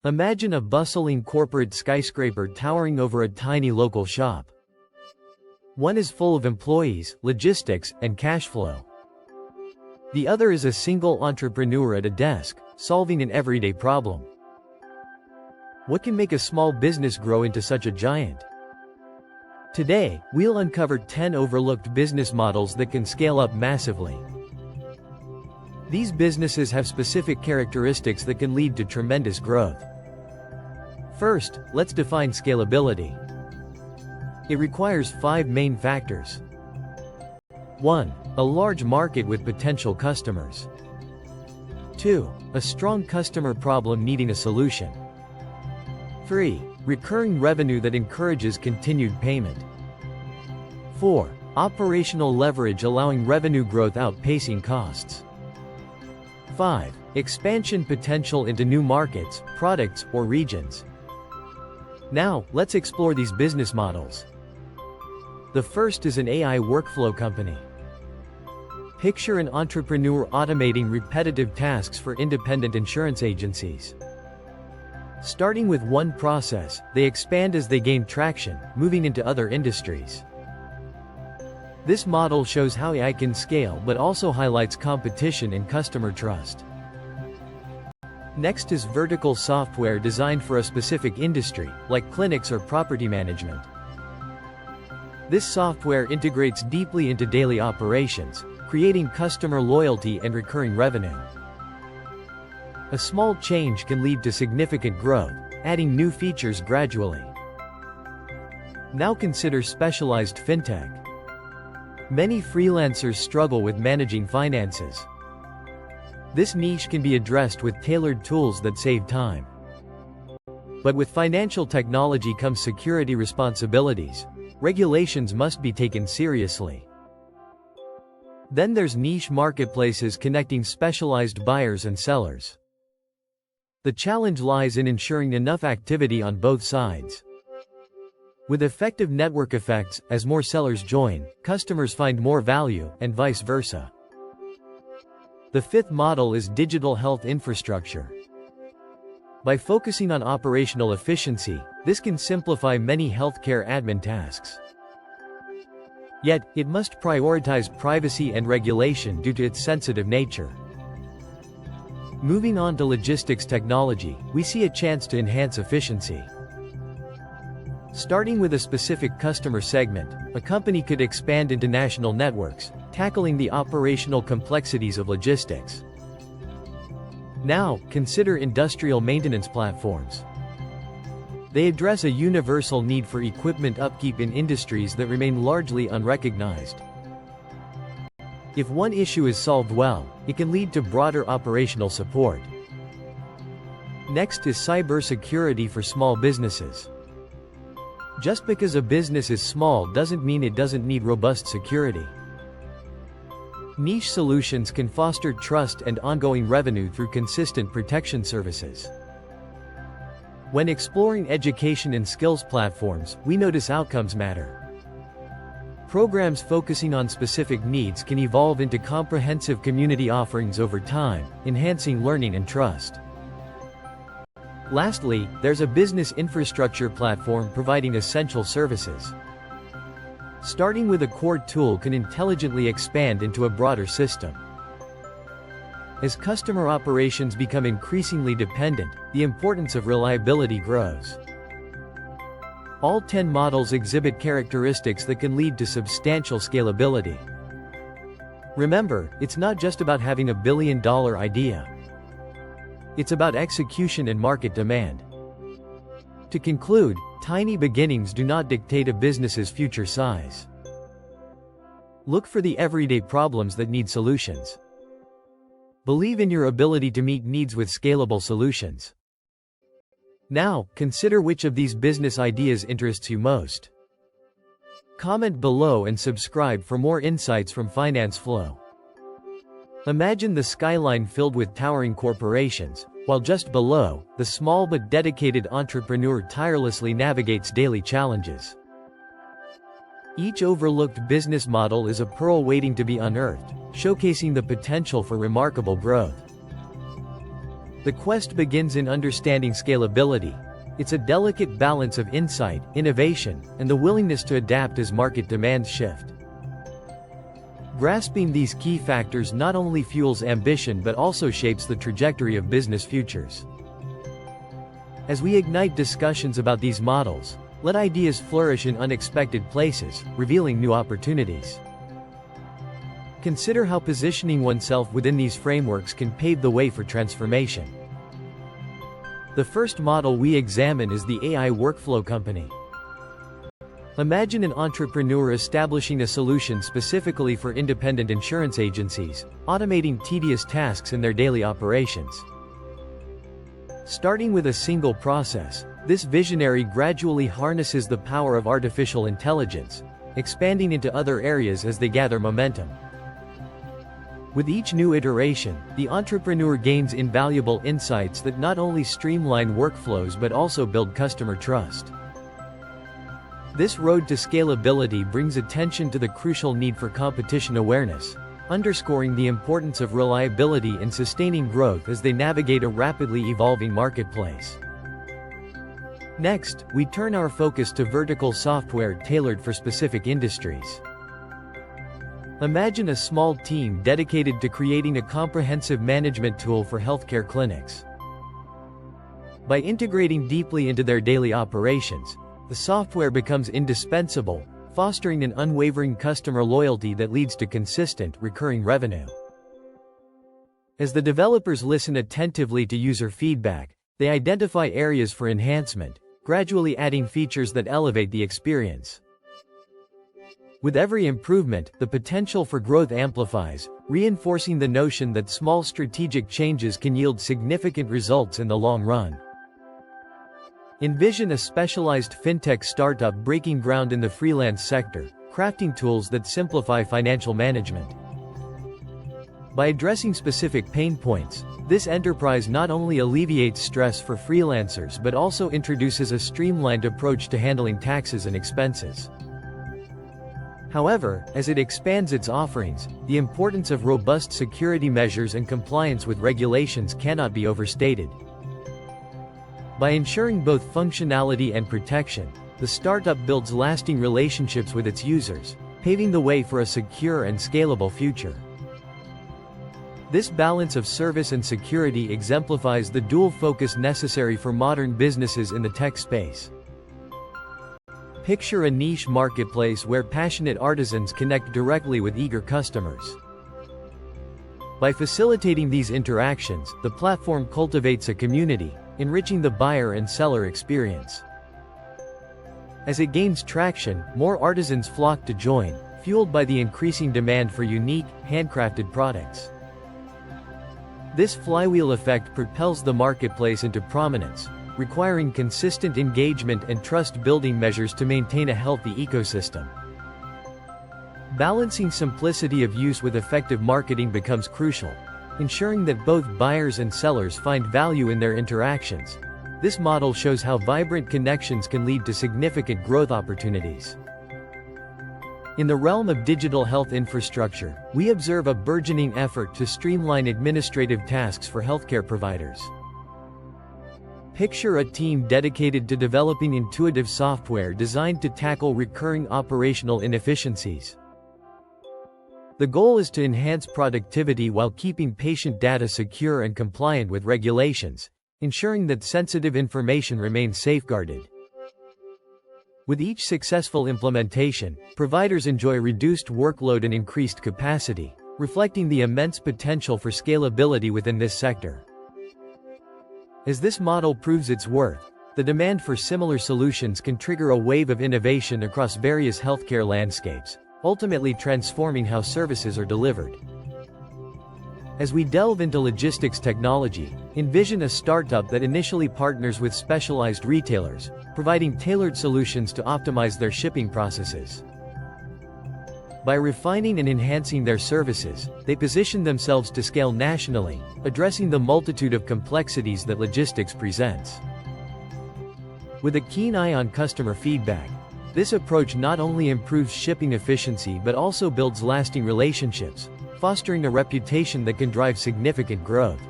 Imagine a bustling corporate skyscraper towering over a tiny local shop. One is full of employees, logistics, and cash flow. The other is a single entrepreneur at a desk, solving an everyday problem. What can make a small business grow into such a giant? Today, we'll uncover 10 overlooked business models that can scale up massively. These businesses have specific characteristics that can lead to tremendous growth. First, let's define scalability. It requires 5 main factors. 1. A large market with potential customers. 2. A strong customer problem needing a solution. 3. Recurring revenue that encourages continued payment. 4. Operational leverage allowing revenue growth outpacing costs. 5. Expansion potential into new markets, products, or regions. Now, let's explore these business models. The first is an AI workflow company. Picture an entrepreneur automating repetitive tasks for independent insurance agencies. Starting with one process, they expand as they gain traction, moving into other industries. This model shows how AI can scale but also highlights competition and customer trust. Next is vertical software designed for a specific industry, like clinics or property management. This software integrates deeply into daily operations, creating customer loyalty and recurring revenue. A small change can lead to significant growth, adding new features gradually. Now consider specialized fintech. Many freelancers struggle with managing finances. This niche can be addressed with tailored tools that save time. But with financial technology comes security responsibilities. Regulations must be taken seriously. Then there's niche marketplaces connecting specialized buyers and sellers. The challenge lies in ensuring enough activity on both sides. With effective network effects, as more sellers join, customers find more value, and vice versa. The fifth model is digital health infrastructure. By focusing on operational efficiency, this can simplify many healthcare admin tasks. Yet, it must prioritize privacy and regulation due to its sensitive nature. Moving on to logistics technology, we see a chance to enhance efficiency. Starting with a specific customer segment, a company could expand into national networks, tackling the operational complexities of logistics. Now, consider industrial maintenance platforms. They address a universal need for equipment upkeep in industries that remain largely unrecognized. If one issue is solved well, it can lead to broader operational support. Next is cybersecurity for small businesses. Just because a business is small doesn't mean it doesn't need robust security. Niche solutions can foster trust and ongoing revenue through consistent protection services. When exploring education and skills platforms, we notice outcomes matter. Programs focusing on specific needs can evolve into comprehensive community offerings over time, enhancing learning and trust. Lastly, there's a business infrastructure platform providing essential services. Starting with a core tool can intelligently expand into a broader system. As customer operations become increasingly dependent, the importance of reliability grows. All 10 models exhibit characteristics that can lead to substantial scalability. Remember, it's not just about having a billion-dollar idea. It's about execution and market demand. To conclude, tiny beginnings do not dictate a business's future size. Look for the everyday problems that need solutions. Believe in your ability to meet needs with scalable solutions. Now, consider which of these business ideas interests you most. Comment below and subscribe for more insights from Finance Flow. Imagine the skyline filled with towering corporations, while just below, the small but dedicated entrepreneur tirelessly navigates daily challenges. Each overlooked business model is a pearl waiting to be unearthed, showcasing the potential for remarkable growth. The quest begins in understanding scalability. It's a delicate balance of insight, innovation, and the willingness to adapt as market demands shift. Grasping these key factors not only fuels ambition but also shapes the trajectory of business futures. As we ignite discussions about these models, let ideas flourish in unexpected places, revealing new opportunities. Consider how positioning oneself within these frameworks can pave the way for transformation. The first model we examine is the AI workflow company. Imagine an entrepreneur establishing a solution specifically for independent insurance agencies, automating tedious tasks in their daily operations. Starting with a single process, this visionary gradually harnesses the power of artificial intelligence, expanding into other areas as they gather momentum. With each new iteration, the entrepreneur gains invaluable insights that not only streamline workflows but also build customer trust. This road to scalability brings attention to the crucial need for competition awareness, underscoring the importance of reliability in sustaining growth as they navigate a rapidly evolving marketplace. Next, we turn our focus to vertical software tailored for specific industries. Imagine a small team dedicated to creating a comprehensive management tool for healthcare clinics. By integrating deeply into their daily operations, the software becomes indispensable, fostering an unwavering customer loyalty that leads to consistent, recurring revenue. As the developers listen attentively to user feedback, they identify areas for enhancement, gradually adding features that elevate the experience. With every improvement, the potential for growth amplifies, reinforcing the notion that small strategic changes can yield significant results in the long run. Envision a specialized fintech startup breaking ground in the freelance sector, crafting tools that simplify financial management. By addressing specific pain points, this enterprise not only alleviates stress for freelancers but also introduces a streamlined approach to handling taxes and expenses. However, as it expands its offerings, the importance of robust security measures and compliance with regulations cannot be overstated. By ensuring both functionality and protection, the startup builds lasting relationships with its users, paving the way for a secure and scalable future. This balance of service and security exemplifies the dual focus necessary for modern businesses in the tech space. Picture a niche marketplace where passionate artisans connect directly with eager customers. By facilitating these interactions, the platform cultivates a community, enriching the buyer and seller experience. As it gains traction, more artisans flock to join, fueled by the increasing demand for unique, handcrafted products. This flywheel effect propels the marketplace into prominence, requiring consistent engagement and trust-building measures to maintain a healthy ecosystem. Balancing simplicity of use with effective marketing becomes crucial, ensuring that both buyers and sellers find value in their interactions. This model shows how vibrant connections can lead to significant growth opportunities. In the realm of digital health infrastructure, we observe a burgeoning effort to streamline administrative tasks for healthcare providers. Picture a team dedicated to developing intuitive software designed to tackle recurring operational inefficiencies. The goal is to enhance productivity while keeping patient data secure and compliant with regulations, ensuring that sensitive information remains safeguarded. With each successful implementation, providers enjoy reduced workload and increased capacity, reflecting the immense potential for scalability within this sector. As this model proves its worth, the demand for similar solutions can trigger a wave of innovation across various healthcare landscapes, ultimately transforming how services are delivered. As we delve into logistics technology, envision a startup that initially partners with specialized retailers, providing tailored solutions to optimize their shipping processes. By refining and enhancing their services, they position themselves to scale nationally, addressing the multitude of complexities that logistics presents. With a keen eye on customer feedback, this approach not only improves shipping efficiency but also builds lasting relationships, fostering a reputation that can drive significant growth.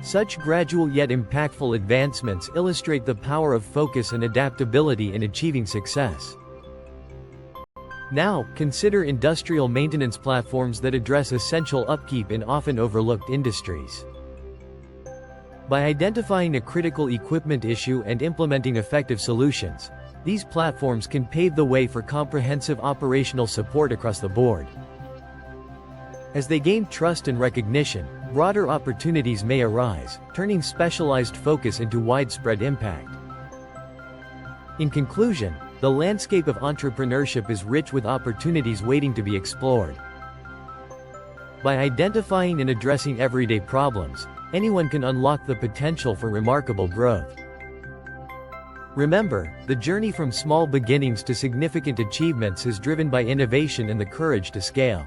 Such gradual yet impactful advancements illustrate the power of focus and adaptability in achieving success. Now, consider industrial maintenance platforms that address essential upkeep in often overlooked industries. By identifying a critical equipment issue and implementing effective solutions, these platforms can pave the way for comprehensive operational support across the board. As they gain trust and recognition, broader opportunities may arise, turning specialized focus into widespread impact. In conclusion, the landscape of entrepreneurship is rich with opportunities waiting to be explored. By identifying and addressing everyday problems, anyone can unlock the potential for remarkable growth. Remember, the journey from small beginnings to significant achievements is driven by innovation and the courage to scale.